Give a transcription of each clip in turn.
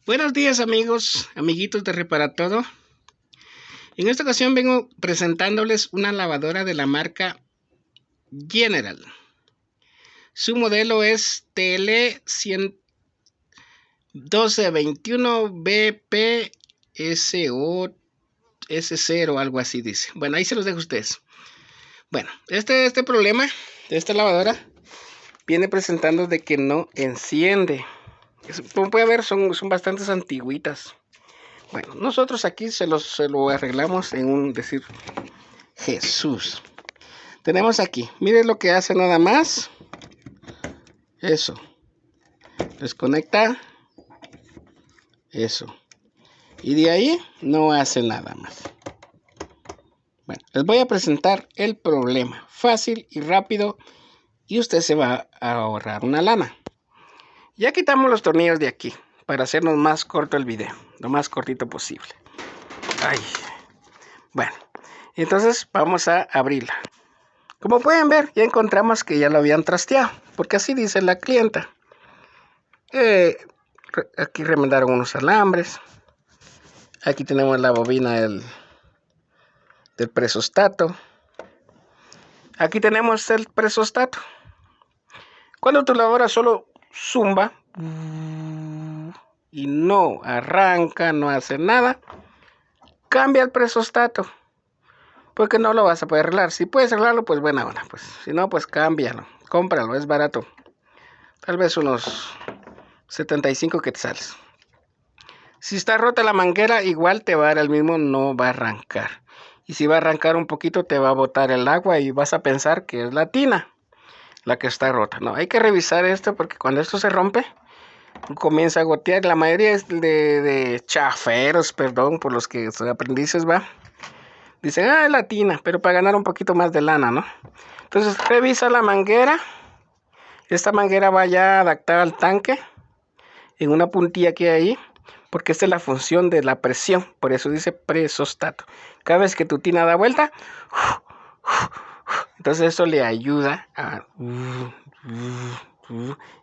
Buenos días amigos, amiguitos de Reparatodo. En esta ocasión vengo presentándoles una lavadora de la marca General. Su modelo es TL1221BPSOS0, algo así dice. Bueno, ahí se los dejo a ustedes. Bueno, este problema de esta lavadora viene presentando de que no enciende. Como puede ver, son bastantes antiguitas. Bueno, nosotros aquí se lo arreglamos en un decir Jesús. Tenemos aquí, miren lo que hace nada más. Eso. Desconecta. Eso. Y de ahí no hace nada más. Bueno, les voy a presentar el problema. Fácil y rápido. Y usted se va a ahorrar una lana. Ya quitamos los tornillos de aquí para hacernos más corto el video, lo más cortito posible. Ay. Bueno, entonces vamos a abrirla. Como pueden ver, ya encontramos que ya lo habían trasteado, porque así dice la clienta. Aquí remendaron unos alambres. Aquí tenemos la bobina del presostato. Aquí tenemos el presostato. Cuando tu lavadora solo zumba y no arranca, no hace nada, cambia el presostato, porque no lo vas a poder arreglar. Si puedes arreglarlo, pues buena onda, pues si no, pues cámbialo, cómpralo, es barato, tal vez unos 75 quetzales. Si está rota la manguera, igual te va a dar el mismo, no va a arrancar. Y si va a arrancar un poquito, te va a botar el agua y vas a pensar que es la tina la que está rota. No, hay que revisar esto, porque cuando esto se rompe, comienza a gotear. La mayoría es de chaferos, perdón, por los que son aprendices, va. Dicen, es la tina, pero para ganar un poquito más de lana, ¿no? Entonces, revisa la manguera. Esta manguera va ya adaptada al tanque, en una puntilla que hay ahí, porque esta es la función de la presión. Por eso dice presostato. Cada vez que tu tina da vuelta, entonces eso le ayuda a...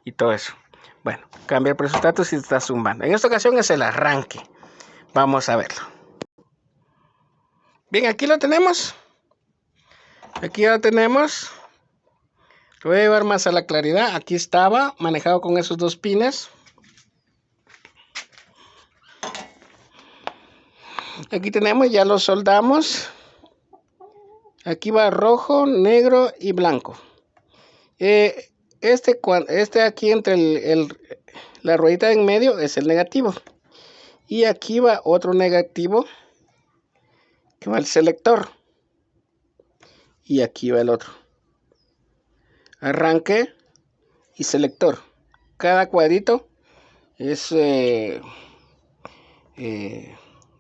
y todo eso. Bueno, cambia el presostato si está zumbando. En esta ocasión es el arranque. Vamos a verlo. Bien, aquí lo tenemos. Aquí ya lo tenemos. Lo voy a llevar más a la claridad. Aquí estaba manejado con esos dos pines. Aquí tenemos, ya lo soldamos. Aquí va rojo, negro y blanco. Este aquí entre la ruedita en medio es el negativo. Y aquí va otro negativo, que va el selector. Y aquí va el otro. Arranque y selector. Cada cuadrito es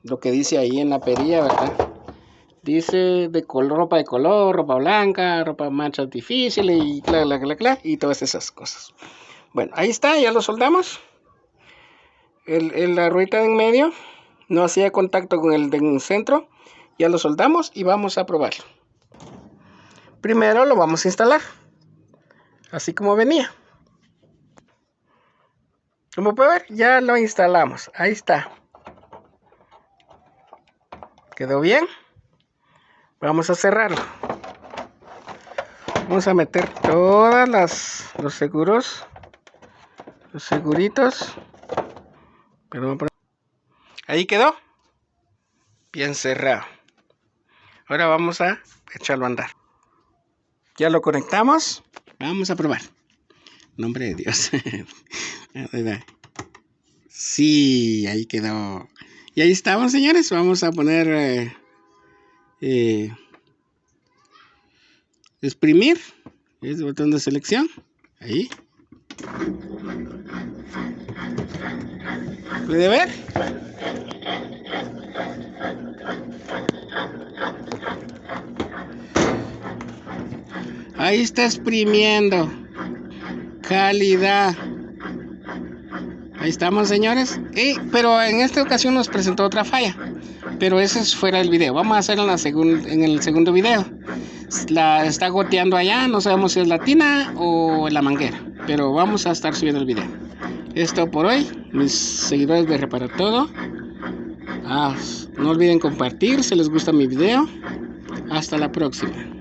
lo que dice ahí en la perilla, ¿verdad? Dice de color, ropa de color, ropa blanca, ropa manchas difíciles y y todas esas cosas. Bueno, ahí está, ya lo soldamos. La ruedita de en medio no hacía contacto con el del centro. Ya lo soldamos y vamos a probarlo. Primero lo vamos a instalar, así como venía. Como puede ver, ya lo instalamos. Ahí está. ¿Quedó bien? Vamos a cerrarlo. Vamos a meter todas los seguros, los seguritos. Ahí quedó. Bien cerrado. Ahora vamos a echarlo a andar. Ya lo conectamos. Vamos a probar. Nombre de Dios. Sí, ahí quedó. Y ahí estamos, señores. Vamos a poner exprimir. Es el botón de selección. Ahí. ¿Puede ver? Ahí está exprimiendo. Calidad. Ahí estamos, señores. Pero en esta ocasión nos presentó otra falla. Pero eso es fuera del video. Vamos a hacerlo en el segundo video. La está goteando allá. No sabemos si es la tina o la manguera. Pero vamos a estar subiendo el video. Esto por hoy, mis seguidores de Repara Todo. No olviden compartir si les gusta mi video. Hasta la próxima.